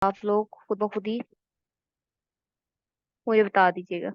आप लोग खुद ब खुद ही मुझे बता दीजिएगा।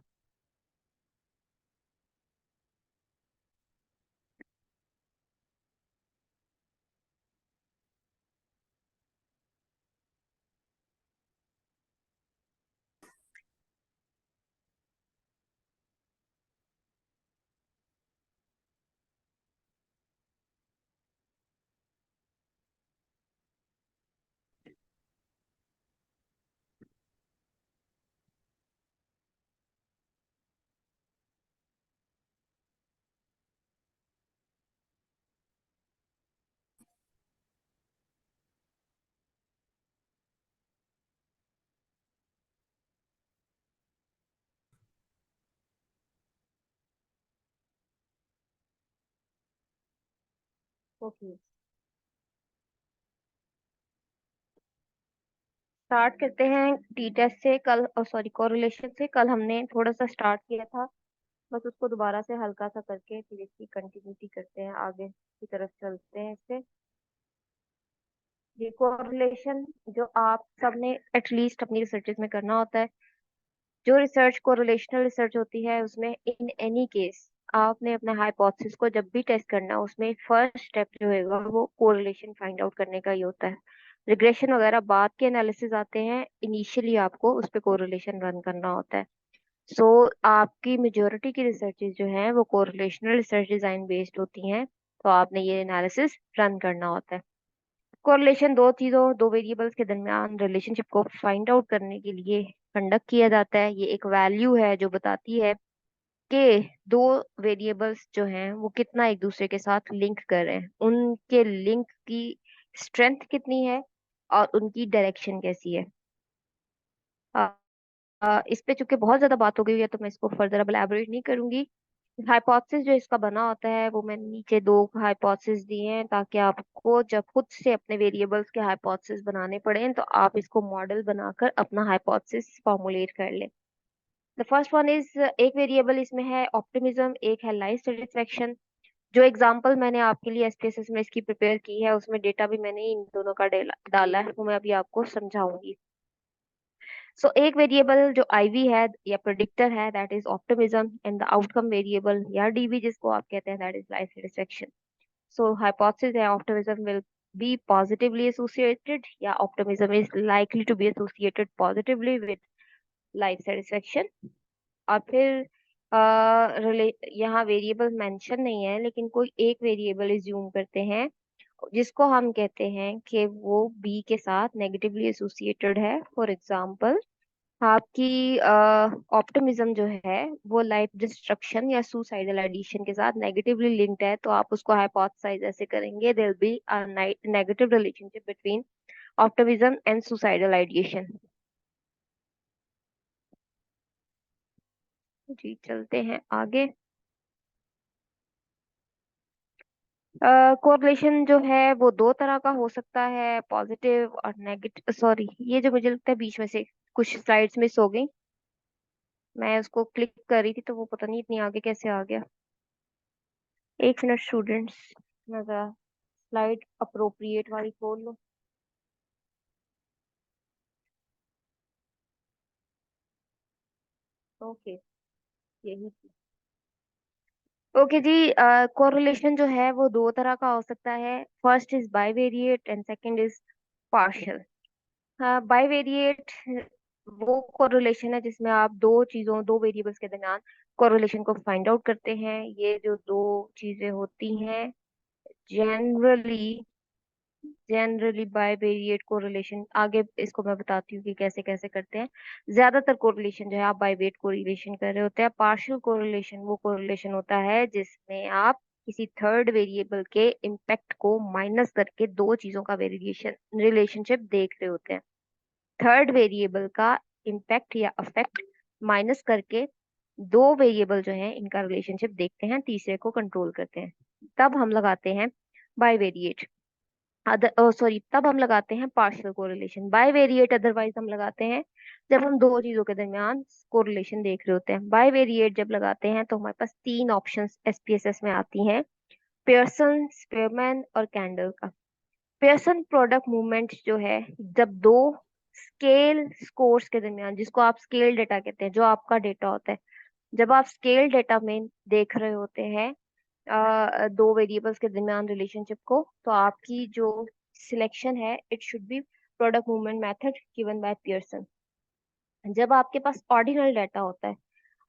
ओके, स्टार्ट करते हैं टी टेस्ट से। कल सॉरी कोरिलेशन से कल हमने थोड़ा सा स्टार्ट किया था। बस उसको दोबारा से हल्का सा करके फिर इसकी कंटिन्यूटी करते हैं, आगे की तरफ चलते हैं इससे। ये कोरिलेशन जो आप सबने एटलीस्ट अपनी रिसर्चेज में करना होता है, जो रिसर्च कोरिलेशनल रिसर्च होती है उसमें इन एनी केस आपने अपने हाइपोथेसिस को जब भी टेस्ट करना है उसमें फर्स्ट स्टेप जो होगा वो कोरिलेशन फाइंड आउट करने का ही होता है। रिग्रेशन वगैरह बाद के एनालिसिस आते हैं, इनिशियली आपको उस पे कोरिलेशन रन करना होता है। सो आपकी मेजोरिटी की रिसर्चेज जो हैं वो कोरिलेशनल रिसर्च डिजाइन बेस्ड होती हैं, तो आपने ये एनालिसिस रन करना होता है। कोरिलेशन दो चीजों, दो वेरिएबल्स के दरमियान रिलेशनशिप को फाइंड आउट करने के लिए कंडक्ट किया जाता है। ये एक वैल्यू है जो बताती है कि दो वेरिएबल्स जो हैं वो कितना एक दूसरे के साथ लिंक कर रहे हैं, उनके लिंक की स्ट्रेंथ कितनी है और उनकी डायरेक्शन कैसी है। इस पे चूंकि बहुत ज्यादा बात हो गई है तो मैं इसको फर्दर अब elaborate नहीं करूंगी। हाइपोथेसिस जो इसका बना होता है वो मैंने नीचे दो हाइपोथेसिस दिए हैं ताकि आपको जब खुद से अपने वेरिएबल्स के हाइपोथेसिस बनाने पड़े तो आप इसको मॉडल बनाकर अपना हाइपोथेसिस फॉर्मुलेट कर लें। द फर्स्ट वन इज, एक वेरिएबल इसमें है ऑप्टिमिज्म, एक है लाइफ सेटिस्फेक्शन। जो एग्जांपल मैंने आपके लिए एसपीएसएस में इसकी प्रिपेयर की है उसमें डेटा भी मैंने इन दोनों का डाला है, वो मैं अभी आपको समझाऊंगी। सो एक वेरिएबल जो आईवी है या प्रेडिक्टर है that is optimism, and the outcome variable या डीवी जिसको आप कहते हैं that is life satisfaction. So hypothesis है optimism will be positively associated या optimism is likely to be associated positively with life satisfaction. और फिर यहाँ वेरिएबल मेंशन नहीं है लेकिन कोई एक वेरिएबल इज्यूम करते हैं जिसको हम कहते हैं कि वो बी के साथ नेगेटिवली एसोसिएटेड है। फॉर एग्जांपल आपकी ऑप्टिमिज्म जो है वो लाइफ डिस्ट्रक्शन या सुसाइडल आइडिएशन के साथ नेगेटिवली लिंक्ड है, तो आप उसको हाइपोथेसाइज ऐसे करेंगे there be a negative relationship between optimism and suicidal ideation. जी चलते हैं आगे। कोरिलेशन जो है वो दो तरह का हो सकता है, पॉजिटिव और नेगेटिव। सॉरी, ये जो मुझे लगता है बीच में से कुछ स्लाइड्स मिस हो गई, मैं उसको क्लिक कर रही थी तो वो पता नहीं इतनी आगे कैसे आ गया। एक मिनट स्टूडेंट्स, मैं जरा स्लाइड अप्रोप्रिएट वाली खोल लो। ओके, यही थी। ओके जी, कोरिलेशन जो है वो दो तरह का हो सकता है। First is bivariate and second is partial. Bivariate वो कोरिलेशन है जिसमें आप दो चीजों, दो वेरिएबल्स के दरमियान कोरिलेशन को फाइंड आउट करते हैं। ये जो दो चीजें होती हैं जनरली जनरली बाइवेरिएट कोरिलेशन, आगे इसको मैं बताती हूँ कि कैसे कैसे करते हैं। ज्यादातर कोरिलेशन जो है आप बाइवेट कोरिलेशन कर रहे होते हैं। पार्शियल कोरिलेशन वो कोरिलेशन होता है जिसमें आप किसी थर्ड वेरिएबल के इम्पैक्ट को माइनस करके दो चीजों का वेरिएशन रिलेशनशिप देख रहे होते हैं। थर्ड वेरिएबल का इम्पैक्ट या अफेक्ट माइनस करके दो वेरिएबल जो है इनका रिलेशनशिप देखते हैं, तीसरे को कंट्रोल करते हैं, तब हम लगाते हैं बाइवेरिएट। अदर सॉरी, तब हम लगाते हैं पार्शियल कोरिलेशन। बाइवेरिएट अदरवाइज हम लगाते हैं जब हम दो चीजों के दरमियान कोरिलेशन देख रहे होते हैं। बाइवेरिएट जब लगाते हैं तो हमारे पास तीन ऑप्शंस एसपीएसएस में आती हैं, पियर्सन, स्पेयरमैन और कैंडल का। पियर्सन प्रोडक्ट मूवमेंट जो है, जब दो स्केल स्कोर्स के दरमियान, जिसको आप स्केल डेटा कहते हैं, जो आपका डेटा होता है, जब आप स्केल डेटा में देख रहे होते हैं दो वेरिएबल्स के दरमियान रिलेशनशिप को, तो आपकी जो सिलेक्शन है, it should be product movement method given by Pearson. जब आपके पास ऑर्डिनल डाटा होता है,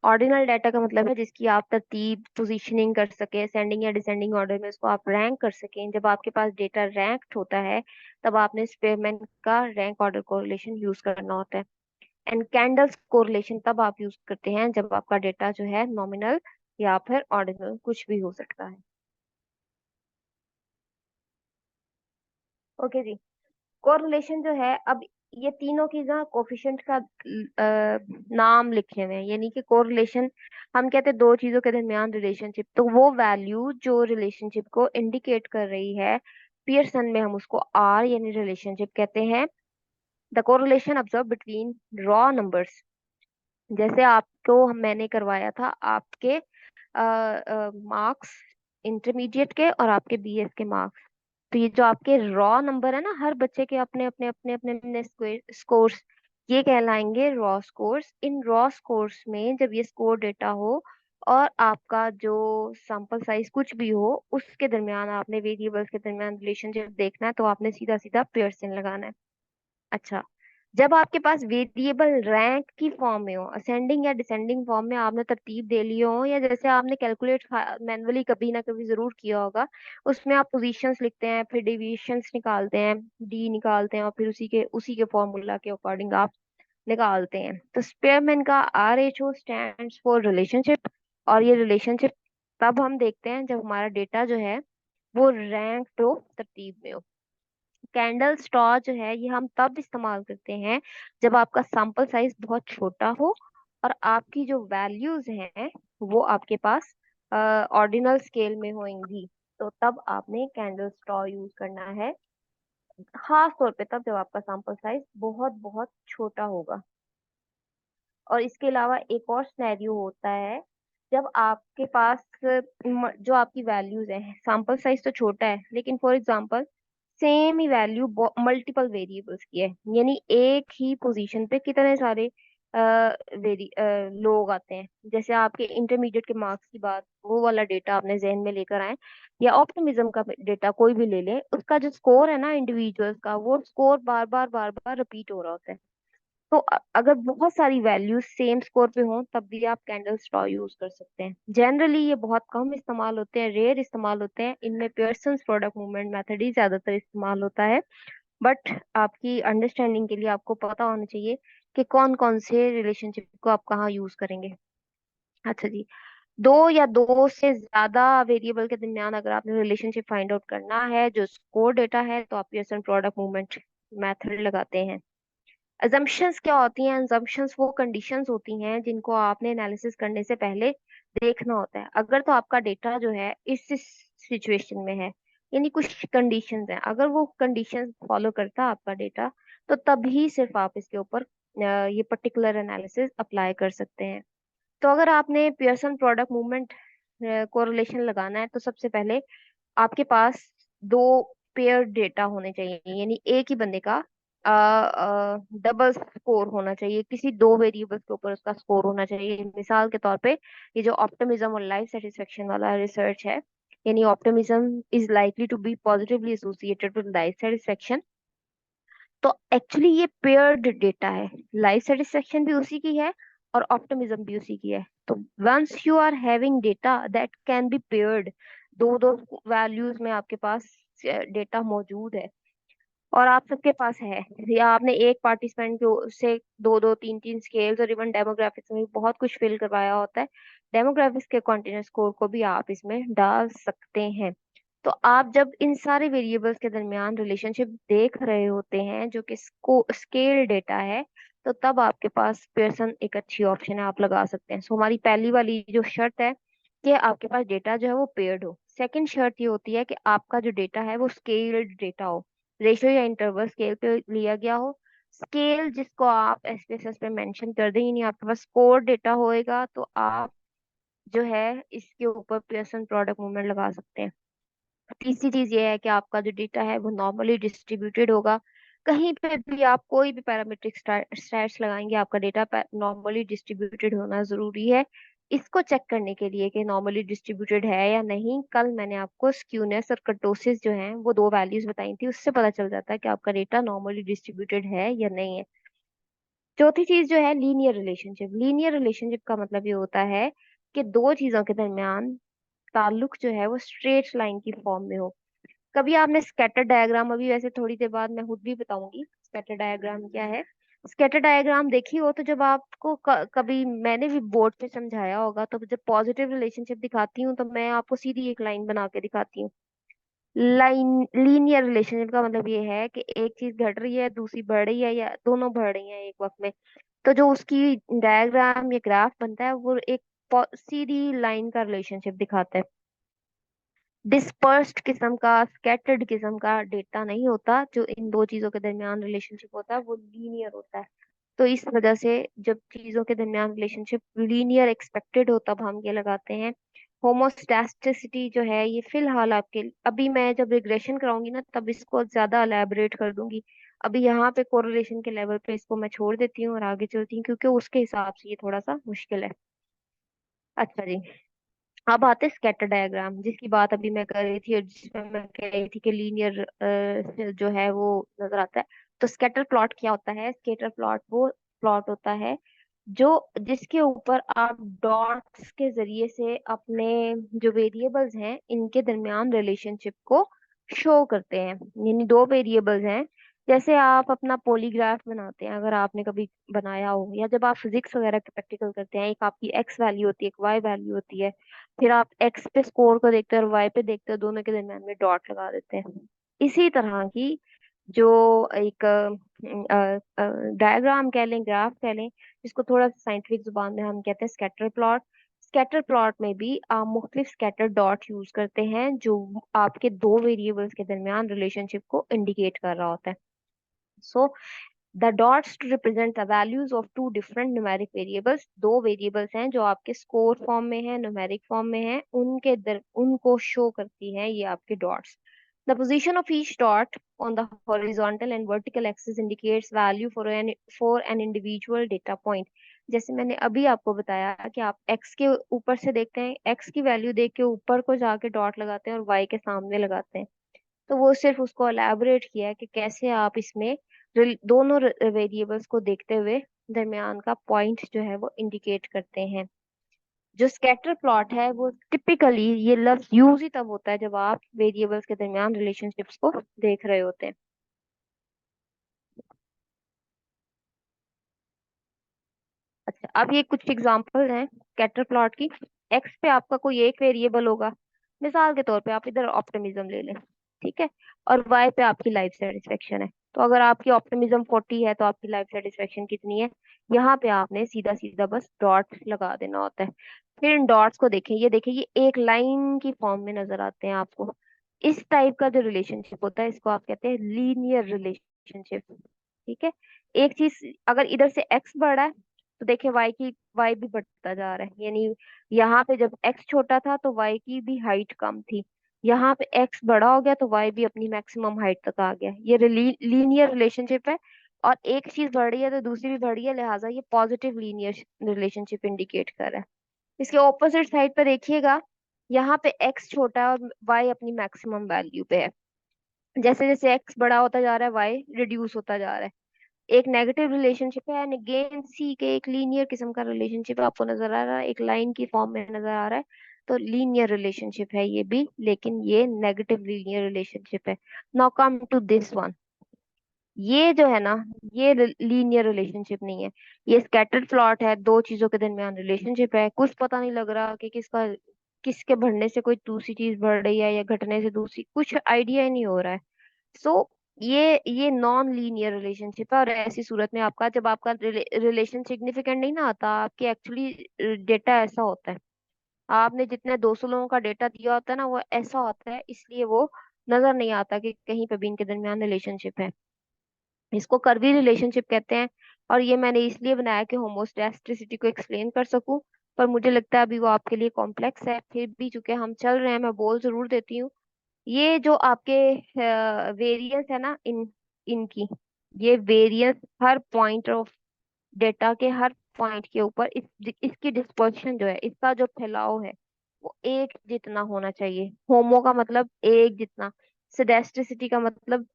ऑर्डिनल डाटा का मतलब है जिसकी आप तरतीब पोजीशनिंग कर सके, असेंडिंग या डिसेंडिंग ऑर्डर में उसको आप रैंक कर सकें, जब आपके पास डेटा रैंक्ड होता है, तब आपने स्पेयरमैन का रैंक ऑर्डर कोरिलेशन यूज करना होता है। एंड कैंडल्स कोरिलेशन तब आप यूज करते हैं जब आपका डेटा जो है नॉमिनल या फिर ऑर्डिनल कुछ भी हो सकता है। ओके जी। कोरिलेशन जो है, अब ये तीनों की ना कोफिशिएंट का नाम लिखे हुए हैं, यानी कि कोरिलेशन हम कहते हैं दो चीजों के दरमियान रिलेशनशिप, तो वो वैल्यू जो रिलेशनशिप को इंडिकेट कर रही है पियर्सन में, हम उसको आर यानी रिलेशनशिप कहते हैं। The correlation observe between raw numbers, जैसे आपको मैंने करवाया था आपके मार्क्स इंटरमीडिएट के और आपके बीएस के मार्क्स, तो ये जो आपके रॉ नंबर है ना, हर बच्चे के अपने अपने अपने अपने अपने स्कोर्स, ये कहलाएंगे रॉ स्कोर्स। इन रॉ स्कोर्स में जब ये स्कोर डेटा हो और आपका जो सैंपल साइज कुछ भी हो, उसके दरमियान आपने वेरिएबल्स के दरमियान रिलेशनशिप देखना है, तो आपने सीधा सीधा पेयरसन लगाना है। अच्छा, जब आपके पास वेरिएबल रैंक की फॉर्म में हो, असेंडिंग या डिसेंडिंग फॉर्म में आपने तरतीब दे ली हो, या जैसे आपने कैलकुलेट मैनुअली कभी ना कभी जरूर किया होगा, उसमें आप पोजीशंस लिखते हैं, फिर डिविएशंस निकालते हैं, डी निकालते हैं, और फिर उसी के फॉर्मूला के अकॉर्डिंग आप निकालते हैं। तो स्पेयरमैन का R H O stands for relationship, और ये रिलेशनशिप तब हम देखते हैं जब हमारा डेटा जो है वो रैंक तो तरतीब में हो। कैंडल स्ट्रॉ जो है, ये हम तब इस्तेमाल करते हैं जब आपका सैंपल साइज बहुत छोटा हो और आपकी जो वैल्यूज हैं वो आपके पास ऑर्डिनल स्केल में होंगी, तो तब आपने कैंडल स्ट्रॉ यूज करना है, खास तौर पे तब जब आपका सैंपल साइज बहुत बहुत छोटा होगा। और इसके अलावा एक और सिनेरियो होता है, जब आपके पास जो आपकी वैल्यूज हैं, सैंपल साइज तो छोटा है, लेकिन for example same he value multiple variables की है, यानी एक ही पोजीशन पे कितने सारे लोग आते हैं, जैसे आपके इंटरमीडिएट के मार्क्स की बात, वो वाला डेटा आपने जहन में लेकर आए, या ऑप्टिमिज्म का डेटा कोई भी ले लें, उसका जो स्कोर है ना इंडिविजुअल्स का, वो स्कोर बार बार रिपीट हो रहा होता है। तो अगर बहुत सारी वैल्यूज सेम स्कोर पे हों, तब भी आप कैंडल स्ट्रॉ यूज कर सकते हैं। जनरली ये बहुत कम इस्तेमाल होते हैं, रेयर इस्तेमाल होते हैं, इनमें पियर्सन्स प्रोडक्ट मूवमेंट मेथड ही ज्यादातर इस्तेमाल होता है। बट आपकी अंडरस्टैंडिंग के लिए आपको पता होना चाहिए कि कौन कौन से रिलेशनशिप को आप कहाँ यूज करेंगे। अच्छा जी। दो या दो से ज्यादा वेरिएबल के दरमियान अगर आपने रिलेशनशिप फाइंड आउट करना है जो स्कोर डेटा है, तो आप पियर्सन प्रोडक्ट मूवमेंट मेथड लगाते हैं। अजम्पशंस क्या होती हैं? अजम्पशंस वो कंडीशंस होती हैं जिनको आपने एनालिसिस करने से पहले देखना होता है। अगर तो आपका डेटा जो है इस सिचुएशन में है, यानी कुछ कंडीशंस हैं, अगर वो कंडीशंस फॉलो करता है आपका डेटा, तो तभी सिर्फ आप इसके ऊपर ये पर्टिकुलर एनालिसिस अप्लाई कर सकते हैं। तो अगर आपने पियर्सन प्रोडक्ट मूवमेंट कोरिलेशन लगाना है, तो सबसे पहले आपके पास दो पेयर डेटा होने चाहिए, यानी एक ही बंदे का डबल स्कोर होना चाहिए, किसी दो वेरिएबल्स के ऊपर उसका स्कोर होना चाहिए। मिसाल के तौर पे ये जो ऑप्टिमिज्म और लाइफ सेटिस्फेक्शन वाला रिसर्च है, यानी optimism is likely to be positively associated with life satisfaction, तो एक्चुअली ये पेयर्ड डेटा है, लाइफ सेटिस्फेक्शन भी उसी की है और ऑप्टिमिज्म भी उसी की है। तो once you are having data that can be paired, दो दो वैल्यूज में आपके पास डेटा मौजूद है, और आप सबके पास है, या आपने एक पार्टिसिपेंट को से दो दो तीन तीन स्केल्स और इवन डेमोग्राफिक्स में बहुत कुछ फिल करवाया होता है, डेमोग्राफिक्स के कॉन्टिन्यूस स्कोर को भी आप इसमें डाल सकते हैं। तो आप जब इन सारे वेरिएबल्स के दरमियान रिलेशनशिप देख रहे होते हैं जो कि स्केल डेटा है, तो तब आपके पास पेयरसन एक अच्छी ऑप्शन है, आप लगा सकते हैं। सो हमारी पहली वाली जो शर्त है कि आपके पास डेटा जो है वो पेयर्ड हो। सेकंड शर्त ये होती है कि आपका जो डेटा है वो स्केल्ड डेटा हो, रेशियो या इंटरवल स्केल पे लिया गया हो। स्केल जिसको आप एसपीएसएस पे मेंशन कर दें, यानी आपके पास कोर डेटा होएगा, तो आप जो है इसके ऊपर पियर्सन प्रोडक्ट मूवमेंट लगा सकते हैं। तीसरी चीज ये है कि आपका जो डेटा है वो नॉर्मली डिस्ट्रीब्यूटेड होगा, कहीं पे भी आप कोई भी पैरामीट्रिक स्टैट्स लगाएंगे, आपका डेटा नॉर्मली डिस्ट्रीब्यूटेड होना जरूरी है। इसको चेक करने के लिए कि नॉर्मली डिस्ट्रीब्यूटेड है या नहीं, कल मैंने आपको स्क्यूनेस और कर्टोसिस जो है वो दो वैल्यूज बताई थी, उससे पता चल जाता है कि आपका डेटा नॉर्मली डिस्ट्रीब्यूटेड है या नहीं है। चौथी चीज जो है लीनियर रिलेशनशिप। लीनियर रिलेशनशिप का मतलब ये होता है कि दो चीजों के दरमियान ताल्लुक जो है वो स्ट्रेट लाइन की फॉर्म में हो। कभी आपने स्कैटर डायग्राम, अभी वैसे थोड़ी देर बाद मैं खुद भी बताऊंगी स्कैटर डायग्राम क्या है, स्कैटर डायग्राम देखी हो तो जब आपको कभी मैंने भी बोर्ड पे समझाया होगा, तो जब पॉजिटिव रिलेशनशिप दिखाती हूँ तो मैं आपको सीधी एक लाइन बना के दिखाती हूँ। लाइन लीनियर रिलेशनशिप का मतलब ये है कि एक चीज घट रही है, दूसरी बढ़ रही है, या दोनों बढ़ रही हैं एक वक्त में। तो जो उसकी डायग्राम या ग्राफ बनता है वो एक सीधी लाइन का रिलेशनशिप दिखाता है। डिस्पर्स्ड किस्म का, स्कैटर्ड किस्म का डेटा नहीं होता। जो इन दो चीजों के दरमियान रिलेशनशिप होता है वो लीनियर होता है। तो इस वजह से जब चीजों के दरमियान रिलेशनशिप लीनियर एक्सपेक्टेड हो तब हम ये लगाते हैं। होमोस्टैटिसिटी जो है ये फिलहाल आपके, अभी मैं जब रिग्रेशन कराऊंगी ना तब इसको ज्यादा एलैबोरेट कर दूंगी। अभी यहाँ पे कोरिलेशन के लेवल पे इसको मैं छोड़ देती हूँ और आगे चलती हूँ, क्योंकि उसके हिसाब से ये थोड़ा सा मुश्किल है। अच्छा जी, अब आते स्कैटर डायग्राम जिसकी बात अभी मैं कर रही थी, और जिसमें मैं कह रही थी कि लीनियर जो है वो नजर आता है। तो स्कैटर प्लॉट क्या होता है? स्कैटर प्लॉट वो प्लॉट होता है जो जिसके ऊपर आप डॉट्स के जरिए से अपने जो वेरिएबल्स हैं इनके दरमियान रिलेशनशिप को शो करते हैं। यानी दो वेरिएबल्स हैं, जैसे आप अपना पॉलीग्राफ बनाते हैं, अगर आपने कभी बनाया हो, या जब आप फिजिक्स वगैरह के प्रैक्टिकल करते हैं, एक आपकी एक्स वैल्यू होती है, एक वाई वैल्यू होती है। फिर आप एक्स पे स्कोर को देखते हैं और वाई पे देखते हैं, दोनों के दरमियान में डॉट लगा देते हैं। इसी तरह की जो एक डायग्राम कह लें, ग्राफ कह लें, जिसको थोड़ा सा साइंटिफिक जुबान में हम कहते हैं स्कैटर प्लॉट। स्कैटर प्लॉट में भी आप मुख्तलिफ स्कैटर डॉट यूज करते हैं जो आपके दो वेरिएबल्स के दरमियान रिलेशनशिप को इंडिकेट कर रहा होता है। So the dots to represent the values of two different numeric variables. दो वेरिएबल्स हैं जो आपके स्कोर फॉर्म में है, न्यूमेरिक फॉर्म में है, उनको शो करती हैं ये आपके dots. The position of each dot on the horizontal and vertical axis indicates value for an individual data point. जैसे मैंने अभी आपको बताया कि आप x के ऊपर से देखते हैं, x की वैल्यू देख के ऊपर को जाके डॉट लगाते हैं और y के सामने लगाते हैं। तो वो सिर्फ उसको एलैबोरेट किया है कि कैसे आप इसमें दोनों वेरिएबल्स को देखते हुए दरमियान का पॉइंट जो है वो इंडिकेट करते हैं। जो स्कैटर प्लॉट है वो टिपिकली ये लफ्ज यूज ही तब होता है जब आप वेरिएबल्स के दरमियान रिलेशनशिप्स को देख रहे होते हैं। अच्छा, अब ये कुछ एग्जांपल हैं स्कैटर प्लॉट की। एक्स पे आपका कोई एक वेरिएबल होगा, मिसाल के तौर पे आप इधर ऑप्टिमिज्म ले लें, ठीक है, और वाई पे आपकी लाइफ सेटिस्फेक्शन है। तो अगर आपकी ऑप्टिमिज्म 40 है तो आपकी लाइफ सेटिस्फेक्शन कितनी है? यहाँ पे आपने सीधा सीधा बस डॉट लगा देना होता है। फिर इन डॉट्स को देखें, ये देखिए ये एक लाइन की फॉर्म में नजर आते हैं आपको। इस टाइप का जो रिलेशनशिप होता है इसको आप कहते हैं लीनियर रिलेशनशिप। ठीक है, एक चीज अगर इधर से एक्स बढ़ा है तो देखे वाई भी बढ़ता जा रहा है। यानी यहाँ पे जब एक्स छोटा था तो वाई की भी हाइट कम थी, यहाँ पे एक्स बड़ा हो गया तो वाई भी अपनी मैक्सिमम हाइट तक आ गया। ये लीनियर रिलेशनशिप है, और एक चीज बढ़ रही है तो दूसरी भी बढ़ रही है, लिहाजा ये पॉजिटिव लीनियर रिलेशनशिप इंडिकेट कर रहा है। इसके ऑपोजिट साइड पर देखिएगा, यहाँ पे एक्स छोटा है और वाई अपनी मैक्सिमम वैल्यू पे है। जैसे जैसे एक्स बड़ा होता जा रहा है वाई रिड्यूस होता जा रहा है। एक नेगेटिव रिलेशनशिप है, एंड अगेन सी के एक लीनियर किस्म का रिलेशनशिप आपको नजर आ रहा है, एक लाइन की फॉर्म में नजर आ रहा है। तो लीनियर रिलेशनशिप है ये भी, लेकिन ये नेगेटिव लीनियर रिलेशनशिप है। Now come to this one. ये जो है ना, ये लीनियर रिलेशनशिप नहीं है, ये स्कैटर्ड प्लॉट है। दो चीजों के दरमियान रिलेशनशिप है, कुछ पता नहीं लग रहा कि किसके बढ़ने से कोई दूसरी चीज बढ़ रही है या घटने से दूसरी, कुछ आइडिया ही नहीं हो रहा है। सो ये नॉन लीनियर रिलेशनशिप है, और ऐसी सूरत में आपका जब आपका रिलेशन सिग्निफिकेंट नहीं ना आता, आपके एक्चुअली डेटा ऐसा होता है, आपने जितने 200 लोगों का डेटा दिया होता है ना वो ऐसा होता है, इसलिए वो नजर नहीं आता कि कहीं पे भी इनके दरमियान रिलेशनशिप है। इसको कर्वी रिलेशनशिप कहते हैं, और ये मैंने इसलिए बनाया कि होमोस्टैटिसिटी को एक्सप्लेन कर सकूं। पर मुझे लगता है अभी वो आपके लिए कॉम्प्लेक्स है, फिर भी चूंकि हम चल रहे हैं मैं बोल जरूर देती हूँ। ये जो आपके वेरिएंस है ना इन इनकी, ये variance her point of data के हर पॉइंट के ऊपर इसकी डिस्पर्शन जो है, इसका जो फैलाव है वो एक जितना होना चाहिए। होमो का मतलब एक जितना, सेडेस्टिसिटी का मतलब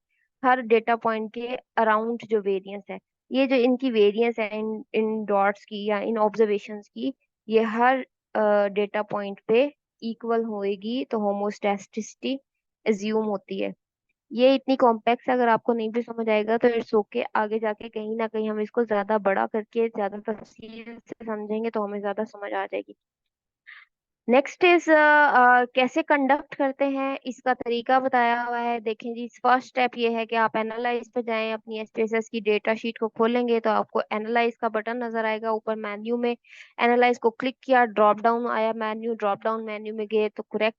हर डेटा पॉइंट के अराउंड जो वेरियंस है। ये जो इनकी वेरियंस है इन इन डॉट्स की या इन ऑब्जर्वेशंस की, ये हर डेटा पॉइंट पे इक्वल होएगी तो होमोस्टैटिसिटी एज्यूम होती है। ये इतनी कॉम्प्लेक्स है, अगर आपको नहीं भी समझ आएगा तो इट्स ओके, आगे जाके कहीं ना कहीं हम इसको ज्यादा बड़ा करके ज्यादा तफसील से समझेंगे तो हमें ज्यादा समझ आ जाएगी। नेक्स्ट इज कैसे कंडक्ट करते हैं, इसका तरीका बताया हुआ है। देखें जी, फर्स्ट स्टेप ये है कि आप एनालाइज पे जाएं, अपनी एसपीएसएस की डेटा शीट को खोलेंगे तो आपको एनालाइज का बटन नजर आएगा ऊपर मेन्यू में। एनालाइज को क्लिक किया, ड्रॉप डाउन आया मेन्यू, ड्रॉप डाउन मेन्यू में गए तो करेक्ट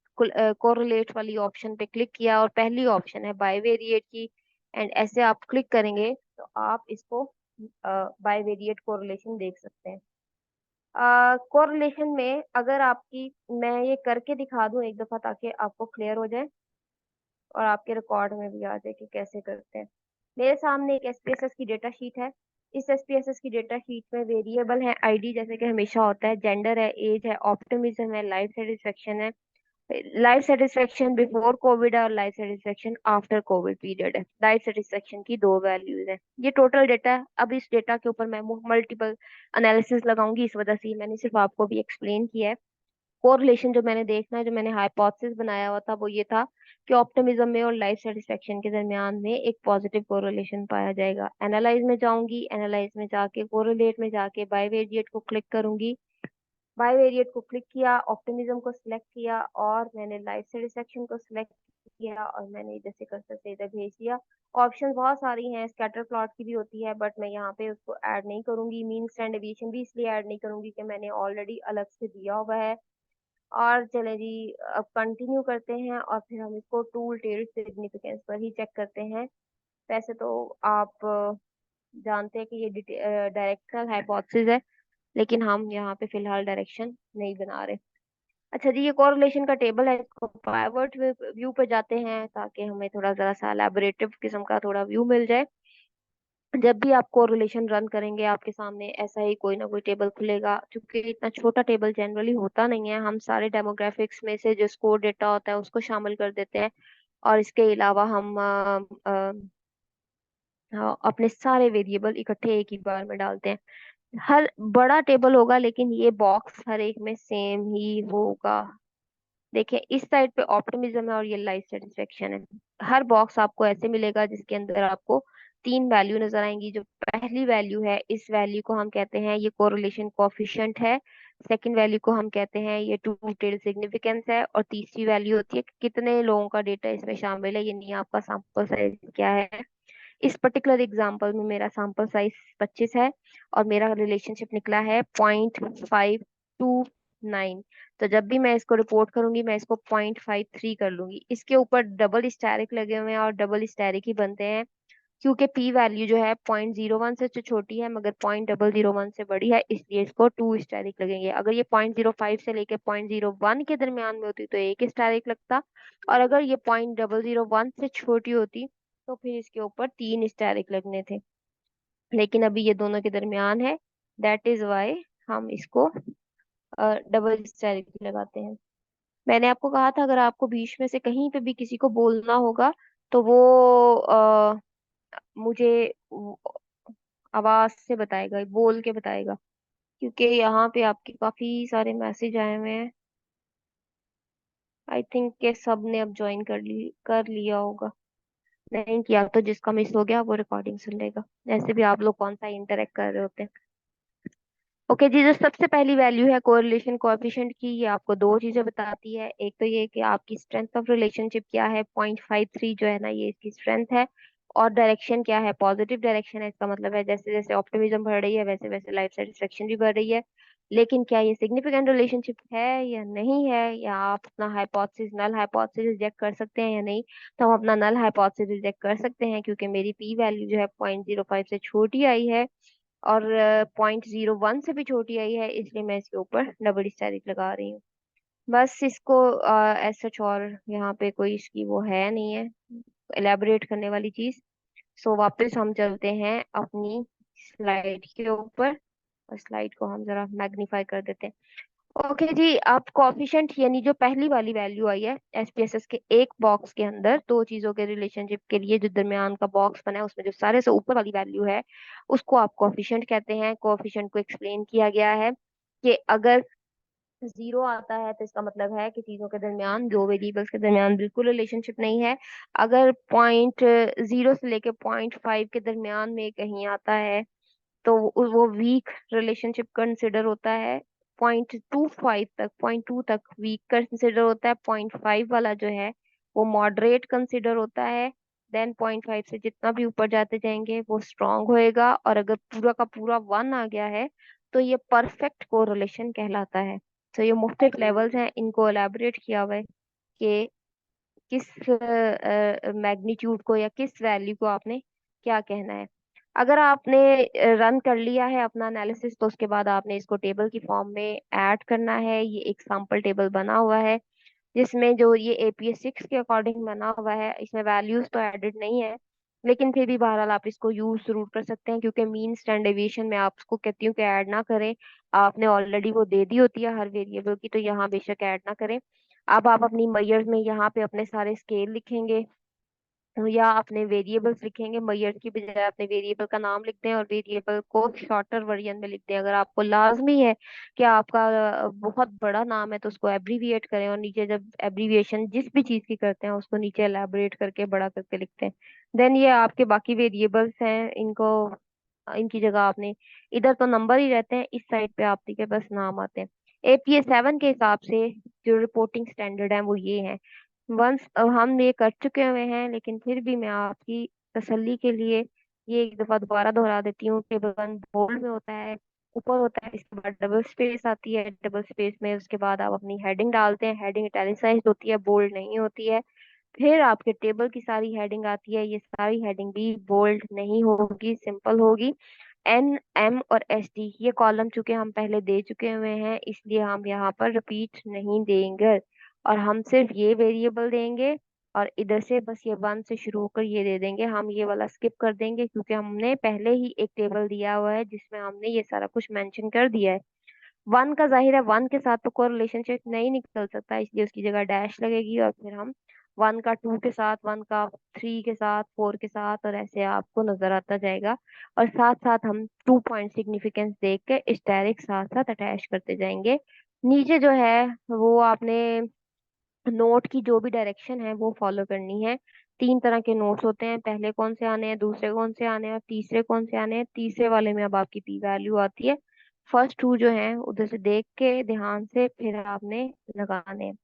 कोरिलेट वाली ऑप्शन पे क्लिक किया और पहली ऑप्शन है बाइवेरिएट की। एंड ऐसे आप क्लिक करेंगे तो आप इसको बाइवेरिएट कोरिलेशन देख सकते हैं। कोरिलेशन में अगर आपकी, मैं ये करके दिखा दूं एक दफा ताकि आपको क्लियर हो जाए और आपके रिकॉर्ड में भी आ जाए कि कैसे करते हैं। मेरे सामने एक एसपीएसएस की डेटा शीट है। इस एसपीएसएस की डेटा शीट में वेरिएबल है आईडी, जैसे कि हमेशा होता है, जेंडर है, एज है, ऑप्टिमिज्म है, लाइफ सेटिस्फेक्शन है। लाइफ सेटिस्फेक्शन बिफोर कोविड है और life satisfaction after Covid period है। लाइफ सेटिस्फेक्शन की दो वैल्यूज है। ये टोटल डेटा है। अब इस डेटा के ऊपर मैं मल्टीपल एनालिसिस लगाऊंगी, इस वजह से ही मैंने सिर्फ आपको भी एक्सप्लेन किया है। कोरिलेशन जो मैंने देखना है, जो मैंने हाइपोथेसिस बनाया हुआ था वो ये था कि ऑप्टिमिज्म में और लाइफ सेटिस्फेक्शन के दरमियान में एक पॉजिटिव कोरिलेशन पाया जाएगा। एनालाइज में जाऊंगी, एनालाइज में जाके कोरिलेट में जाके बाइवेरिएट को क्लिक करूंगी। बाइवेरिएट को क्लिक किया, ऑप्टिमिज्म को सिलेक्ट किया और मैंने लाइफ सेटिस्फेक्शन को सिलेक्ट किया और मैंने जैसे कर्सर से इधर भेज दिया। ऑप्शन बहुत सारी हैं, स्कैटर प्लॉट की भी होती है बट मैं यहाँ पे उसको ऐड नहीं करूंगी। मीन स्टैंड डेविएशन भी इसलिए ऐड नहीं करूंगी कि मैंने ऑलरेडी अलग से दिया हुआ है। और चले जी, अब कंटिन्यू करते हैं और फिर हम इसको टूल टेल सिग्निफिकेंस पर ही चेक करते हैं। वैसे तो आप जानते हैं कि ये डायरेक्शनल हाइपोथेसिस है, लेकिन हम यहाँ पे फिलहाल डायरेक्शन नहीं बना रहे। अच्छा जी, ये कोरिलेशन का टेबल है, इसको पाइवट व्यू पे जाते हैं ताकि हमें थोड़ा जरा सा एलैबोरेटिव किस्म का थोड़ा व्यू मिल जाए। जब भी आप कोरिलेशन रन करेंगे आपके सामने ऐसा ही कोई ना कोई टेबल खुलेगा। क्योंकि इतना छोटा टेबल जनरली होता नहीं है, हम सारे डेमोग्राफिक्स में से जो स्कोर डेटा होता है उसको शामिल कर देते हैं और इसके अलावा हम अपने सारे वेरिएबल इकट्ठे एक ही बार में डालते हैं। हर बड़ा टेबल होगा लेकिन ये बॉक्स हर एक में सेम ही होगा। देखिए, इस साइड पे ऑप्टिमिज्म है और ये लाइफ सेटिस्फेक्शन है। हर बॉक्स आपको ऐसे मिलेगा जिसके अंदर आपको तीन वैल्यू नजर आएंगी। जो पहली वैल्यू है, इस वैल्यू को हम कहते हैं ये कोरिलेशन कोफिशिएंट है। सेकंड वैल्यू को हम कहते हैं ये टू टेल सिग्निफिकेंस है और तीसरी वैल्यू होती है कि कितने लोगों का डेटा इसमें शामिल है, यानी आपका सैंपल साइज क्या है। इस पर्टिकुलर एग्जांपल में मेरा सैंपल साइज 25 है और मेरा रिलेशनशिप निकला है 0.529। तो जब भी मैं इसको रिपोर्ट करूंगी मैं इसको 0.53 कर लूंगी। इसके ऊपर डबल स्टैरिक लगे हुए हैं और डबल स्टैरिक ही बनते हैं क्योंकि पी वैल्यू जो है 0.01 से तो छोटी है मगर 0.001 से बड़ी है, इसलिए इसको टू स्टैरिक लगेंगे। अगर ये 0.05 से लेके 0.01 के दरमियान में होती तो एक स्टैरिक लगता, और अगर ये 0.001 से छोटी होती तो फिर इसके ऊपर तीन स्टैरिक लगने थे। लेकिन अभी ये दोनों के दरमियान है, दैट इज वाई हम इसको डबल स्टैरिक लगाते हैं। मैंने आपको कहा था अगर आपको बीच में से कहीं पे भी किसी को बोलना होगा तो वो मुझे आवाज से बताएगा, बोल के बताएगा। क्योंकि यहाँ पे आपके काफी सारे मैसेज आए हुए हैं। आई थिंक के सब ने अब ज्वाइन कर लिया होगा। नहीं किया तो जिसका मिस हो गया वो रिकॉर्डिंग सुन लेगा। ऐसे भी आप लोग कौन सा इंटरेक्ट कर रहे होते हैं। ओके जी, जो सबसे पहली वैल्यू है कोरिलेशन कोएफिशिएंट की, ये आपको दो चीजें बताती है। एक तो ये कि आपकी स्ट्रेंथ ऑफ रिलेशनशिप क्या है, 0.53 जो है ना ये इसकी स्ट्रेंथ है। और डायरेक्शन क्या है, पॉजिटिव डायरेक्शन है। इसका मतलब है जैसे जैसे ऑप्टिमिज्म बढ़ रही है वैसे वैसे लाइफ सेटिस्फेक्शन भी बढ़ रही है। लेकिन क्या ये सिग्निफिकेंट रिलेशनशिप है या नहीं है, या आप अपना हाइपोथेसिस नल हाइपोथेसिस रिजेक्ट कर सकते हैं या नहीं। तो हम अपना नल हाइपोथेसिस रिजेक्ट कर सकते हैं क्योंकि मेरी पी वैल्यू जो है 0.05 से छोटी आई है और 0.01 से भी छोटी आई है, इसलिए मैं इसके ऊपर डबल स्टैरिक लगा रही हूँ। बस इसको एज सच और यहाँ पे कोई इसकी वो है नहीं है एलैबोरेट करने वाली चीज। सो वापस हम चलते हैं अपनी स्लाइड के ऊपर, और स्लाइड को हम जरा मैग्नीफाई कर देते हैं। ओके जी, आप कोफिशिएंट यानी जो पहली वाली वैल्यू आई है एसपीएसएस के एक बॉक्स के अंदर दो चीजों के रिलेशनशिप के लिए, जो दरमियान का बॉक्स बना है उसमें जो सारे से ऊपर वाली वैल्यू है उसको आप कोफिशिएंट कहते हैं। कोफिशिएंट को एक्सप्लेन किया गया है कि अगर जीरो आता है तो इसका मतलब है कि चीजों के दरमियान, दो वेरिएबल्स के दरमियान बिल्कुल रिलेशनशिप नहीं है। अगर पॉइंट जीरो से लेके पॉइंट फाइव के दरमियान में कहीं आता है तो वो वीक रिलेशनशिप कंसिडर होता है। पॉइंट टू फाइव तक, पॉइंट टू तक वीक कंसिडर होता है। पॉइंट फाइव वाला जो है वो मॉडरेट कंसिडर होता है। देन पॉइंट फाइव से जितना भी ऊपर जाते जाएंगे वो स्ट्रांग होएगा, और अगर पूरा का पूरा वन आ गया है तो ये परफेक्ट कोरिलेशन कहलाता है। तो ये मुख्तलिफ लेवल्स हैं, इनको एलैबोरेट किया हुआ है कि किस मैग्नीट्यूड को या किस वैल्यू को आपने क्या कहना है। अगर आपने रन कर लिया है अपना एनालिसिस तो उसके बाद आपने इसको टेबल की फॉर्म में ऐड करना है। ये एक सैम्पल टेबल बना हुआ है जिसमें जो ये एपीएस 6 के अकॉर्डिंग बना हुआ है, इसमें वैल्यूज तो एडेड नहीं है, लेकिन फिर भी बहरहाल आप इसको यूज जरूर कर सकते हैं, क्योंकि मीन स्टैंड डेविएशन में आपको कहती हूँ कि ऐड ना करें। आपने ऑलरेडी वो दे दी होती है हर वेरिएबल की, तो यहाँ बेशक ऐड ना करें। अब आप अपनी मैयर्स में यहाँ पे अपने सारे स्केल लिखेंगे या अपने वेरिएबल्स लिखेंगे। मैयर्स की बजाय अपने वेरिएबल का नाम लिख दें और वेरिएबल को शॉर्टर वर्जन में लिख दें। अगर आपको लाजमी है कि आपका बहुत बड़ा नाम है तो उसको एब्रीविएट करें, और नीचे जब एब्रीविएशन जिस भी चीज की करते हैं उसको नीचे एलैबोरेट करके बड़ा करके लिखते हैं। देन ये आपके बाकी वेरिएबल्स हैं, इनको इनकी जगह आपने, इधर तो नंबर ही रहते हैं, इस साइड पे आपके बस नाम आते हैं। एपीए 7 के हिसाब से जो रिपोर्टिंग स्टैंडर्ड है वो ये है। वंस अब हम ये कर चुके हुए हैं, लेकिन फिर भी मैं आपकी तसल्ली के लिए ये एक दफा दोबारा दोहरा देती हूँ कि वन बोल्ड में होता है, ऊपर होता है, इसके बाद डबल स्पेस आती है, डबल स्पेस में उसके बाद आप अपनी हेडिंग डालते हैं, हेडिंग इटैलिसाइज्ड होती है, बोल्ड नहीं होती है। फिर आपके टेबल की सारी हेडिंग आती है, ये सारी हेडिंग भी बोल्ड नहीं होगी, सिंपल होगी। एन, एम और एस डी ये कॉलम चूंकि हम पहले दे चुके हुए हैं इसलिए हम यहाँ पर रिपीट नहीं देंगे, और हम सिर्फ ये वेरिएबल देंगे, और इधर से बस ये वन से शुरू होकर ये दे देंगे। हम ये वाला स्किप कर देंगे क्योंकि हमने पहले ही एक टेबल दिया हुआ है जिसमें हमने ये सारा कुछ मेंशन कर दिया है। वन का जाहिर है वन के साथ तो कोई रिलेशनशिप नहीं निकल सकता, इसलिए उसकी जगह डैश लगेगी, और फिर हम वन का टू के साथ, वन का थ्री के साथ, फोर के साथ, और ऐसे आपको नजर आता जाएगा। और साथ साथ हम टू पॉइंट सिग्निफिकेंस देख के इस्टेरिक साथ साथ अटैच करते जाएंगे। नीचे जो है वो आपने नोट की जो भी डायरेक्शन है वो फॉलो करनी है। तीन तरह के नोट्स होते हैं, पहले कौन से आने हैं, दूसरे कौन से आने हैं, और तीसरे कौन से आने हैं। तीसरे वाले में अब आपकी पी वैल्यू आती है। फर्स्ट टू जो हैं उधर से देख के ध्यान से फिर आपने लगाने हैं।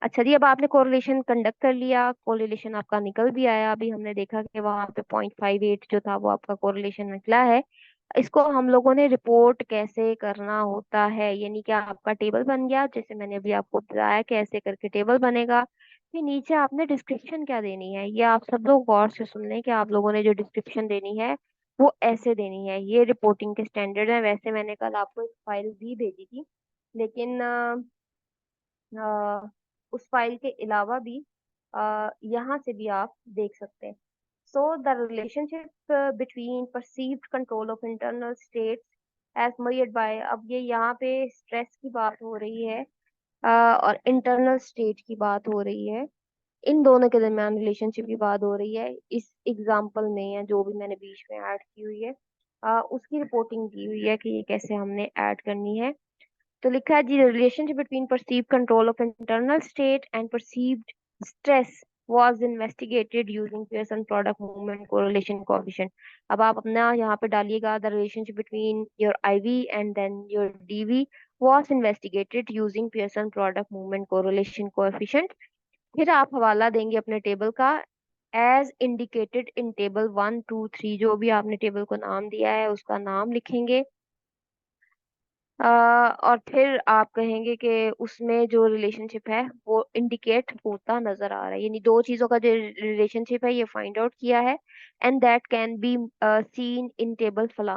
अच्छा जी, अब आपने कोरिलेशन कंडक्ट कर लिया, कोरिलेशन आपका निकल भी आया, अभी हमने देखा कि वहां पे 0.58 जो था वो आपका कोरिलेशन निकला है। इसको हम लोगों ने रिपोर्ट कैसे करना होता है, यानी कि आपका टेबल बन गया, जैसे मैंने अभी आपको बताया कि ऐसे करके टेबल बनेगा। फिर नीचे आपने डिस्क्रिप्शन क्या देनी है, ये आप सब लोग गौर से सुन लें कि आप लोगों ने जो डिस्क्रिप्शन देनी है वो ऐसे देनी है। ये रिपोर्टिंग के स्टैंडर्ड है। वैसे मैंने कल आपको एक फाइल भी भेजी थी, लेकिन उस फाइल के अलावा भी यहाँ से भी आप देख सकते हैं। So the relationship between perceived control of internal states as measured by, अब ये यहाँ पे स्ट्रेस की बात हो रही है और इंटरनल स्टेट की बात हो रही है, इन दोनों के दरमियान रिलेशनशिप की बात हो रही है। इस एग्जाम्पल में या जो भी मैंने बीच में ऐड की हुई है उसकी रिपोर्टिंग की हुई है कि ये कैसे हमने ऐड करनी है। तो लिखा है जी, relationship between perceived control of internal state and perceived stress was investigated using Pearson product movement correlation coefficient। अब आप अपना यहाँ पे डालिएगा, the relationship between your IV and then your DV was investigated using Pearson product movement correlation coefficient। फिर आप हवाला देंगे अपने टेबल का, एज इंडिकेटेड इन टेबल 1 2 3, जो भी आपने टेबल को नाम दिया है उसका नाम लिखेंगे। और फिर आप कहेंगे कि उसमें जो रिलेशनशिप है वो इंडिकेट होता नजर आ रहा है, यानी दो चीजों का जो रिलेशनशिप है ये फाइंड आउट किया है, and that can be seen in table फला।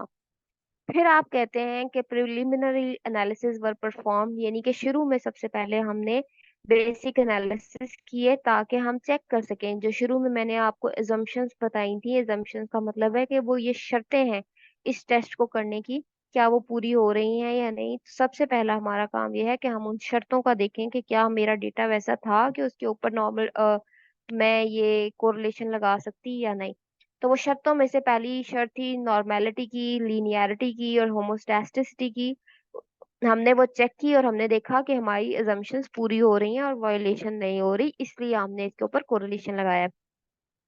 फिर आप कहते हैं कि प्रिलिमिनरी एनालिसिस वर परफॉर्म, यानी कि शुरू में सबसे पहले हमने बेसिक एनालिसिस किए ताकि हम चेक कर सकें। जो शुरू में मैंने आपको एजम्पशंस बताई थी, एजम्पशंस का मतलब है कि वो ये शर्तें हैं इस टेस्ट को करने की, क्या वो पूरी हो रही हैं या नहीं। तो सबसे पहला हमारा काम ये है कि हम उन शर्तों का देखें कि क्या मेरा डेटा वैसा था कि उसके ऊपर नॉर्मल मैं ये कोरिलेशन लगा सकती या नहीं। तो वो शर्तों में से पहली शर्त थी नॉर्मेलिटी की, लीनियरिटी की और होमोस्टैटिसिटी की। हमने वो चेक की और हमने देखा कि हमारी assumptions पूरी हो रही हैं और वायोलेशन नहीं हो रही, इसलिए हमने इसके ऊपर कोरिलेशन लगाया।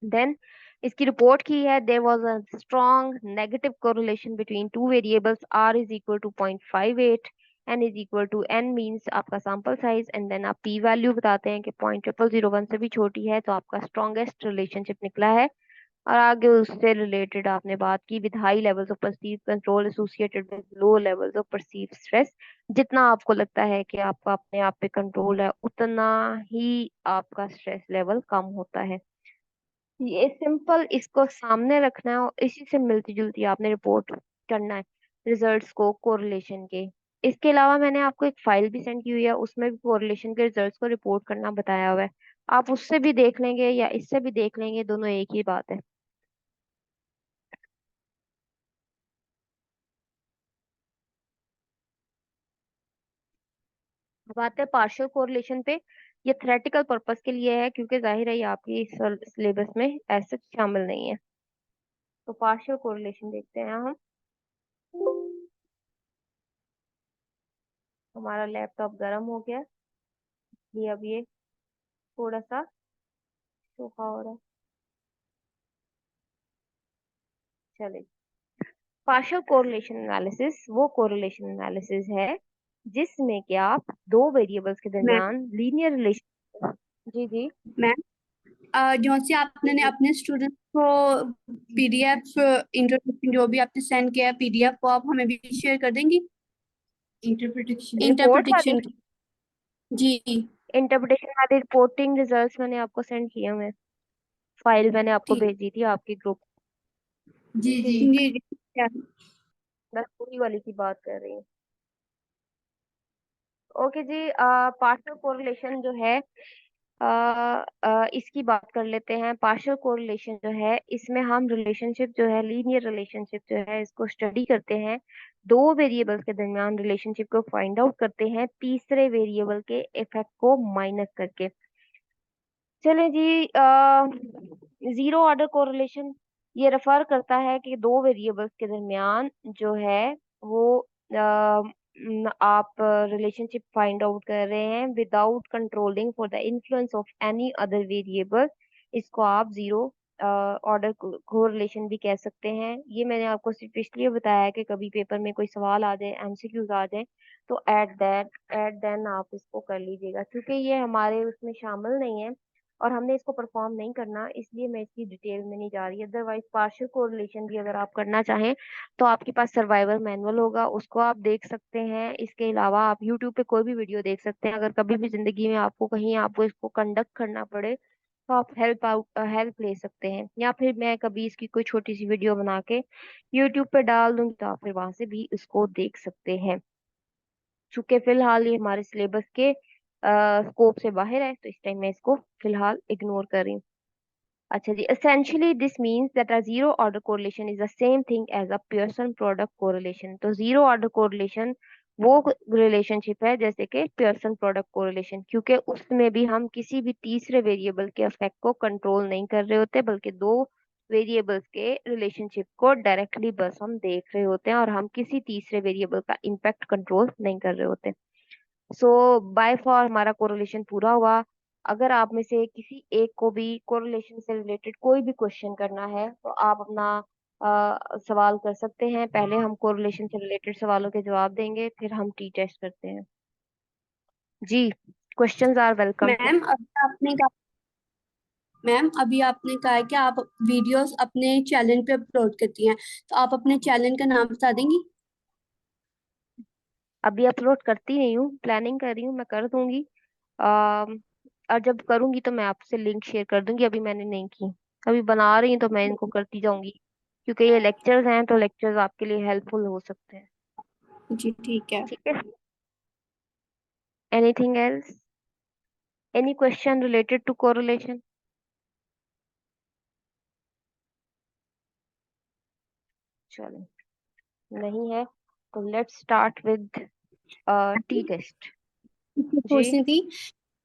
देन इसकी रिपोर्ट की है, there was a strong negative correlation between two variables, r is equal to 0.58, n is equal to n means आपका सैंपल साइज, एंड देन आप p वैल्यू बताते हैं कि 0.0001 से भी छोटी है, तो आपका स्ट्रॉन्गेस्ट रिलेशनशिप निकला है। और आगे उससे रिलेटेड आपने बात की with high levels of perceive control associated with low levels of perceive stress. जितना आपको लगता है कि आपका अपने आप पे कंट्रोल है, उतना ही आपका स्ट्रेस लेवल कम होता है। ये सिंपल, इसको सामने रखना है और इसी से मिलती जुलती आपने रिपोर्ट करना है रिजल्ट्स को कोरिलेशन के। इसके अलावा मैंने आपको एक फाइल भी सेंड की हुई है, उसमें भी कोरिलेशन के रिजल्ट्स को रिपोर्ट करना बताया हुआ है। आप उससे भी देख लेंगे या इससे भी देख लेंगे, दोनों एक ही बात है। अब आते हैं पार्शियल कोरिलेशन पे। ये थ्योरेटिकल पर्पस के लिए है क्योंकि जाहिर है ये आपकी सिलेबस में ऐसे शामिल नहीं है। तो पार्शियल कोरिलेशन देखते हैं हम। हमारा लैपटॉप गर्म हो गया, ये अब ये थोड़ा सा सूखा हो रहा है। चले, पार्शियल कोरिलेशन एनालिसिस वो कोरिलेशन एनालिसिस है जिसमें कि आप दो वेरिएबल्स के मैम दरमियान लीनियर रिलेशन। जी जी। मैम जो से आपने जी ने जी। अपने स्टूडेंट्स को पीडीएफ इंट्रोडक्शन जो भी आपने सेंड किया है पीडीएफ वो आप हमें भी शेयर कर देंगी रिपोर्ट वाली, इंटरप्रिटेशन की। जी इंटरप्रिटेशन वाली रिपोर्टिंग रिजल्ट्स मैंने आपको सेंड किए हुए हैं। फाइल मैंने आपको ठीक। भेजी थी आपके ग्रुप। जी जी जी जी। जी क्या? मैं पूरी वाली की बात कर रही हूँ। ओके जी। पार्शियल कोरिलेशन जो है, इसकी बात कर लेते हैं। पार्शियल कोरिलेशन जो है, इसमें हम रिलेशनशिप जो है, लीनियर रिलेशनशिप जो है, इसको स्टडी करते हैं। दो वेरिएबल्स के दरमियान रिलेशनशिप को फाइंड आउट करते हैं तीसरे वेरिएबल के इफेक्ट को माइनस करके। चलें जी। जीरो ऑर्डर कोरिलेशन ये रेफर करता है कि दो वेरिएबल्स के दरमियान जो है वो आप रिलेशनशिप फाइंड आउट कर रहे हैं without controlling for the influence of any other variable. इसको आप जीरो ऑर्डर कोरिलेशन भी कह सकते हैं। ये मैंने आपको सिर्फ इसलिए बताया है कि कभी पेपर में कोई सवाल आ जाए, एमसीक्यूज आ जाए, तो एट देन आप इसको कर लीजिएगा। क्योंकि ये हमारे उसमें शामिल नहीं है और हमने इसको परफॉर्म नहीं करना, इसलिए मैं इसकी डिटेल में नहीं जा रही। अदरवाइज पार्शियल कोरिलेशन भी अगर आप करना चाहें तो आपके पास सर्वाइवल मैनुअल होगा, उसको आप देख सकते हैं। इसके अलावा आप यूट्यूब पे कोई भी वीडियो देख सकते हैं। अगर कभी भी जिंदगी में आपको कहीं आपको इसको कंडक्ट करना पड़े तो आप हेल्प ले सकते हैं, या फिर मैं कभी इसकी कोई छोटी सी वीडियो बना के यूट्यूब पे डाल दूंगी तो आप फिर वहां से भी इसको देख सकते हैं। चूंकि फिलहाल ये हमारे सिलेबस के स्कोप से बाहर है, तो इस टाइम मैं इसको फिलहाल इग्नोर कर रही हूँ। अच्छा जी, essentially this means that a zero order correlation is the same thing as a Pearson product correlation। तो जीरो ऑर्डर कोरिलेशन वो रिलेशनशिप है जैसे कि पियर्सन प्रोडक्ट कोरिलेशन, क्योंकि उसमें भी हम किसी भी तीसरे वेरिएबल के इफेक्ट को कंट्रोल नहीं कर रहे होते, बल्कि दो वेरिएबल्स के रिलेशनशिप को डायरेक्टली बस हम देख रहे होते हैं और हम किसी तीसरे वेरिएबल का इम्पैक्ट कंट्रोल नहीं कर रहे होते। सो बाय फॉर हमारा कोरिलेशन पूरा हुआ। अगर आप में से किसी एक को भी कोरिलेशन से रिलेटेड कोई भी क्वेश्चन करना है तो आप अपना सवाल कर सकते हैं। पहले हम कोरिलेशन से रिलेटेड सवालों के जवाब देंगे, फिर हम टी टेस्ट करते हैं। जी, क्वेश्चंस आर वेलकम। मैम अभी आपने कहा है कि आप वीडियोस अपने चैनल पे अपलोड करती हैं तो आप अपने चैनल का नाम बता देंगी। अभी अपलोड करती नहीं हूँ, प्लानिंग कर रही हूँ, मैं कर दूंगी। अम, और जब करूंगी तो मैं आपसे लिंक शेयर कर दूंगी। अभी मैंने नहीं की, अभी बना रही हूँ तो मैं इनको करती जाऊंगी, क्योंकि ये लेक्चर्स हैं तो लेक्चर्स आपके लिए हेल्पफुल हो सकते हैं। जी ठीक है। ठीक है। Anything else? Any question related to correlation? चलो, नहीं है तो let's start with T test. जी। पूछनी थी।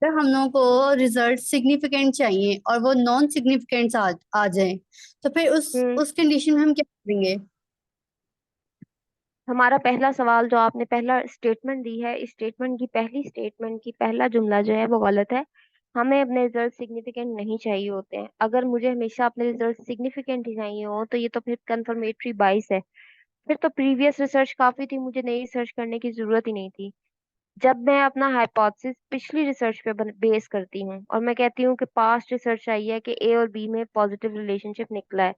अगर हम लोगों को रिजल्ट सिग्निफिकेंट चाहिए और वो नॉन सिग्निफिकेंट आ जाए, तो फिर हम्म। उस कंडीशन में हम क्या करेंगे? हमारा पहला सवाल जो आपने पहला स्टेटमेंट दी है, इस स्टेटमेंट की पहली स्टेटमेंट की पहला जुमला जो है वो गलत है। हमें अपने रिजल्ट सिग्निफिकेंट नहीं चाहिए होते हैं। अगर मुझे हमेशा अपने रिजल्ट सिग्निफिकेंट ही चाहिए हो तो ये तो फिर कंफर्मेटरी बाइस है। फिर तो प्रीवियस रिसर्च काफी थी, मुझे नई रिसर्च करने की जरूरत ही नहीं थी। जब मैं अपना हाइपोथेसिस पिछली रिसर्च पे बेस करती हूँ और मैं कहती हूँ कि पास्ट रिसर्च आई है कि ए और बी में पॉजिटिव रिलेशनशिप निकला है,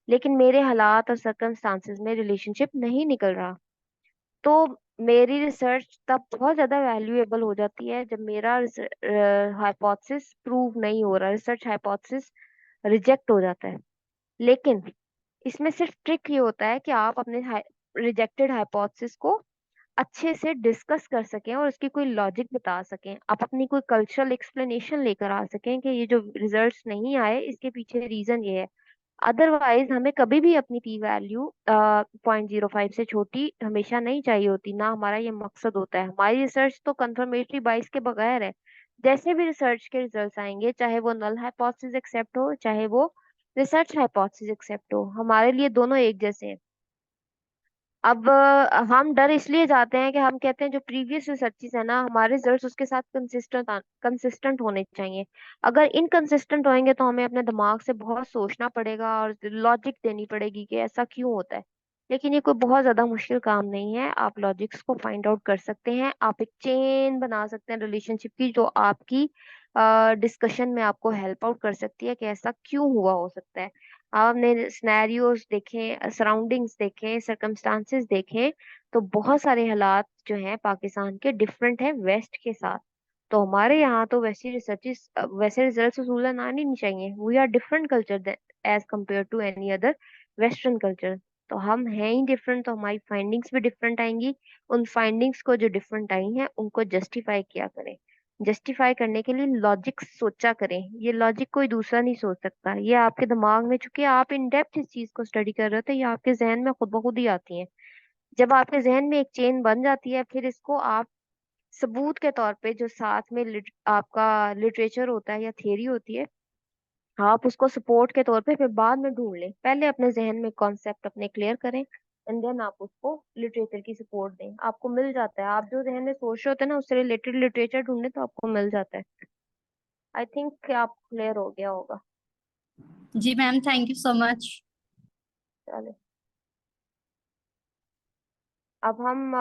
लेकिन मेरे हालात और सर्कमस्टांसेस में रिलेशनशिप नहीं निकल रहा, तो मेरी रिसर्च तब बहुत ज्यादा वैल्यूएबल हो जाती है जब मेरा हाइपोथेसिस प्रूव नहीं हो रहा, रिसर्च हाइपोथेसिस रिजेक्ट हो जाता है। लेकिन इसमें सिर्फ ट्रिक ये होता है कि आप अपने रिजेक्टेड हाइपोथेसिस को अच्छे से डिस्कस कर सकें और उसकी कोई लॉजिक बता सकें, आप अपनी कोई कल्चरल एक्सप्लेनेशन लेकर आ सकें कि ये जो रिजल्ट्स नहीं आए इसके पीछे रीजन ये है। अदरवाइज हमें कभी भी अपनी पी वैल्यू 0.05 से छोटी हमेशा नहीं चाहिए होती, ना हमारा ये मकसद होता है। हमारी रिसर्च तो कंफर्मेटरी बाइस के बगैर है। जैसे भी रिसर्च के रिजल्ट्स आएंगे, चाहे वो नल हाइपोथेसिस एक्सेप्ट हो चाहे वो रिसर्च हाइपोथेसिस एक्सेप्ट हो, हमारे लिए दोनों एक जैसे हैं। अब हम डर इसलिए जाते हैं कि हम कहते हैं जो प्रीवियस रिसर्चेस है ना, हमारे रिजल्ट्स उसके साथ कंसिस्टेंट होने चाहिए। अगर इनकंसिस्टेंट होंगे तो हमें अपने दिमाग से बहुत सोचना पड़ेगा और लॉजिक देनी पड़ेगी कि ऐसा क्यों होता है। लेकिन ये कोई बहुत ज्यादा मुश्किल काम नहीं है, आप लॉजिक्स को फाइंड आउट कर सकते हैं, आप एक चेन बना सकते हैं रिलेशनशिप की जो आपकी डिस्कशन में आपको हेल्प आउट कर सकती है कि ऐसा क्यों हुआ हो सकता है। आपने सिनेरियोज देखें, सराउंडिंग्स देखें, सर्कमस्टांसेस देखें, तो बहुत सारे हालात जो हैं पाकिस्तान के डिफरेंट हैं वेस्ट के साथ। तो हमारे यहाँ तो वैसी रिसर्चेस वैसे रिजल्ट्स असूलन आने नहीं चाहिए। We are different culture as compare to any other western culture. तो हम हैं ही डिफरेंट, तो हमारी फाइंडिंग्स भी डिफरेंट आएंगी। उन फाइंडिंग्स को जो डिफरेंट आई हैं उनको जस्टिफाई किया करें। जस्टिफाई करने के लिए लॉजिक सोचा करें, ये लॉजिक कोई दूसरा नहीं सोच सकता, ये आपके दिमाग में, चूंकि आप इन डेप्थ इस चीज को स्टडी कर रहे हो तो ये आपके जहन में खुद ब खुद ही आती है। जब आपके जहन में एक चेन बन जाती है, फिर इसको आप सबूत के तौर पे जो साथ में आपका लिटरेचर होता है या थियरी होती है, आप उसको सपोर्ट के तौर पे फिर बाद में ढूंढ लें। पहले अपने जहन में कॉन्सेप्ट अपने क्लियर करें एंड देन आप उसको लिटरेचर की सपोर्ट दें, आपको मिल जाता है। आप जो जहन में सोच रहे होते हैं ना उससे रिलेटेड लिटरेचर ढूंढे तो आपको मिल जाता है। आई थिंक आप क्लियर हो गया होगा। जी ma'am, thank you so much. चले, अब हम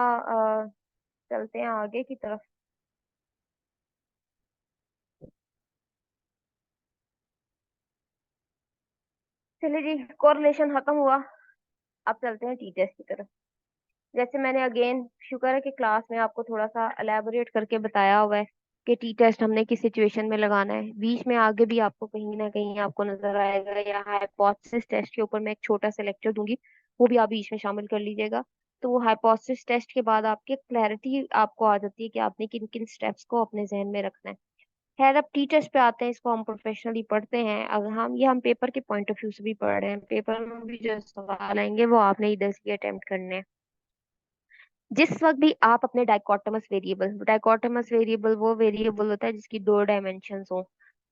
चलते हैं आगे की तरफ। चलिए जी, कोरिलेशन खत्म हुआ। अब चलते हैं टी टेस्ट की तरफ। जैसे मैंने अगेन, शुक्र है कि क्लास में आपको थोड़ा सा एलैबोरेट करके बताया हुआ है कि टी टेस्ट हमने किस सिचुएशन में लगाना है। बीच में आगे भी आपको कहीं ना कहीं आपको नजर आएगा, या हाइपोथेसिस टेस्ट के ऊपर मैं एक छोटा सा लेक्चर दूंगी, वो भी आप बीच में शामिल कर लीजिएगा। तो वो हाइपोथेसिस टेस्ट के बाद आपकी क्लैरिटी आपको आ जाती है कि आपने किन किन स्टेप्स को अपने जहन में रखना है। खैर, अब टी टेस्ट पे आते हैं, इसको हम प्रोफेशनली पढ़ते हैं। अगर हम पेपर के पॉइंट ऑफ व्यू से भी पढ़ रहे हैं, पेपर में भी जो सवाल आएंगे वो आपने इधर से अटेम्प्ट करने हैं। जिस वक्त भी आप अपने डाइकोटोमस वेरिएबल वो वेरिएबल होता है जिसकी दो डायमेंशंस हो।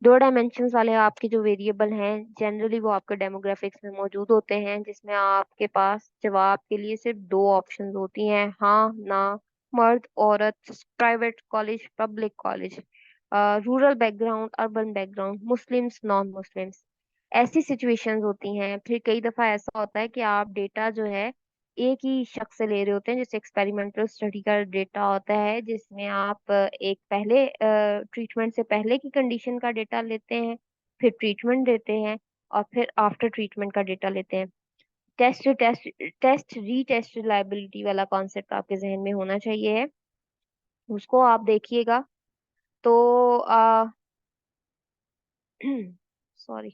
दो डायमेंशंस वाले आपके जो वेरिएबल हैं जनरली वो आपके डेमोग्राफिक्स में मौजूद होते हैं, जिसमें आपके पास जवाब के लिए सिर्फ दो ऑप्शंस होती हैं, हाँ ना। मर्द औरत, private college public college, rural background urban background, Muslims non Muslims. ऐसी सिचुएशंस होती हैं। फिर कई दफा ऐसा होता है कि आप डेटा जो है एक ही शख्स से ले रहे होते हैं, जैसे एक्सपेरिमेंटल स्टडी का डेटा होता है जिसमें आप एक पहले ट्रीटमेंट से पहले की कंडीशन का डेटा लेते हैं, फिर ट्रीटमेंट देते हैं, और फिर आफ्टर ट्रीटमेंट का डेटा लेते हैं। Test test test retest reliability वाला कॉन्सेप्ट आपके जहन में होना चाहिए है, उसको आप देखिएगा। तो सॉरी,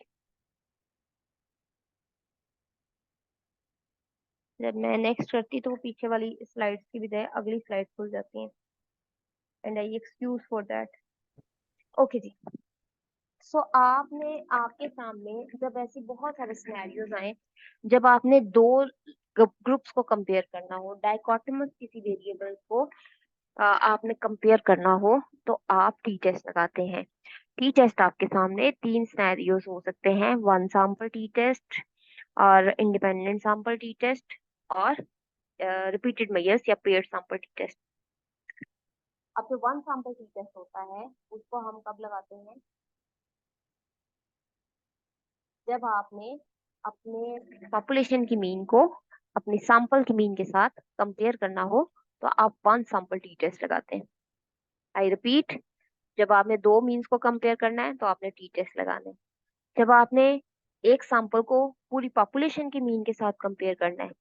जब मैं नेक्स्ट करती तो वो पीछे वाली स्लाइड्स की बजाय अगली स्लाइड खुल जाती हैं, and I excuse for that. Okay जी। सो आपने आपके सामने जब ऐसी बहुत सारे सिनेरियोज आए, जब आपने दो ग्रुप्स को कंपेयर करना हो, डाइकोटोमस किसी वेरिएबल को आपने कंपेयर करना हो, तो आप टी टेस्ट लगाते हैं। टी टेस्ट आपके सामने तीन सिनेरियोज हो सकते हैं, वन सैंपल टी टेस्ट, और इंडिपेंडेंट सैंपल टी टेस्ट, और रिपीटेड मेयर्स या पेयर्ड सैंपल टी टेस्ट। अब जो वन सैंपल टी टेस्ट होता है उसको हम कब लगाते हैं? जब आपने अपने पॉपुलेशन की मीन को अपनी सैंपल की मीन के साथ कंपेयर करना हो, तो आप वन सैंपल टी टेस्ट लगाते हैं। आई रिपीट, जब आपने दो मीन्स को कंपेयर करना है तो आपने टी टेस्ट लगाना है। जब आपने एक सैंपल को पूरी पॉपुलेशन की मीन के साथ कंपेयर करना है,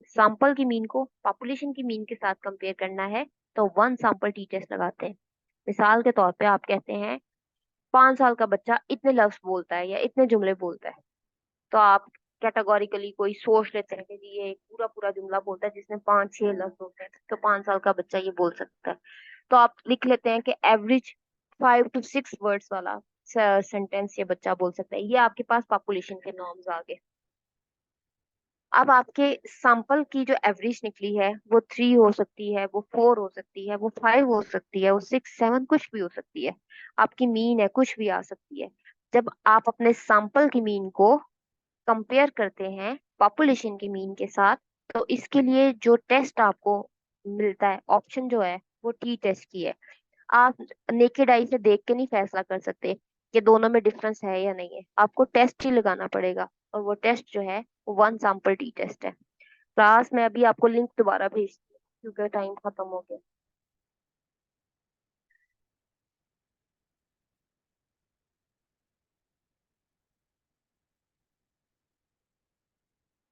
सैंपल की मीन को पॉपुलेशन की मीन के साथ कंपेयर करना है, तो वन सैंपल टी टेस्ट लगाते हैं। मिसाल के तौर पे आप कहते हैं 5 साल का बच्चा इतने लफ्ज बोलता है या इतने जुमले बोलता है, तो आप कैटेगोरिकली कोई सोच लेते हैं कि जी ये पूरा पूरा जुमला बोलता है जिसमें 5-6 लफ्ज होते हैं, तो 5 साल का बच्चा ये बोल सकता है। तो आप लिख लेते हैं कि एवरेज 5 to 6 वर्ड्स वाला सेंटेंस ये बच्चा बोल सकता है। ये आपके पास पॉपुलेशन के नॉर्म्स आ गए। अब आपके सैंपल की जो एवरेज निकली है वो 3 हो सकती है, वो 4 हो सकती है, वो 5 हो सकती है, वो 6-7 कुछ भी हो सकती है। आपकी मीन है, कुछ भी आ सकती है। जब आप अपने सैंपल की मीन को कंपेयर करते हैं पॉपुलेशन की मीन के साथ, तो इसके लिए जो टेस्ट आपको मिलता है, ऑप्शन जो है, वो टी टेस्ट की है। आप नेकेड आई से देख के नहीं फैसला कर सकते कि दोनों में डिफरेंस है या नहीं है, आपको टेस्ट ही लगाना पड़ेगा। और वो टेस्ट जो है वो वन सैंपल टी टेस्ट है। क्लास में अभी आपको लिंक दोबारा भेजती हूँ क्योंकि टाइम खत्म हो गया।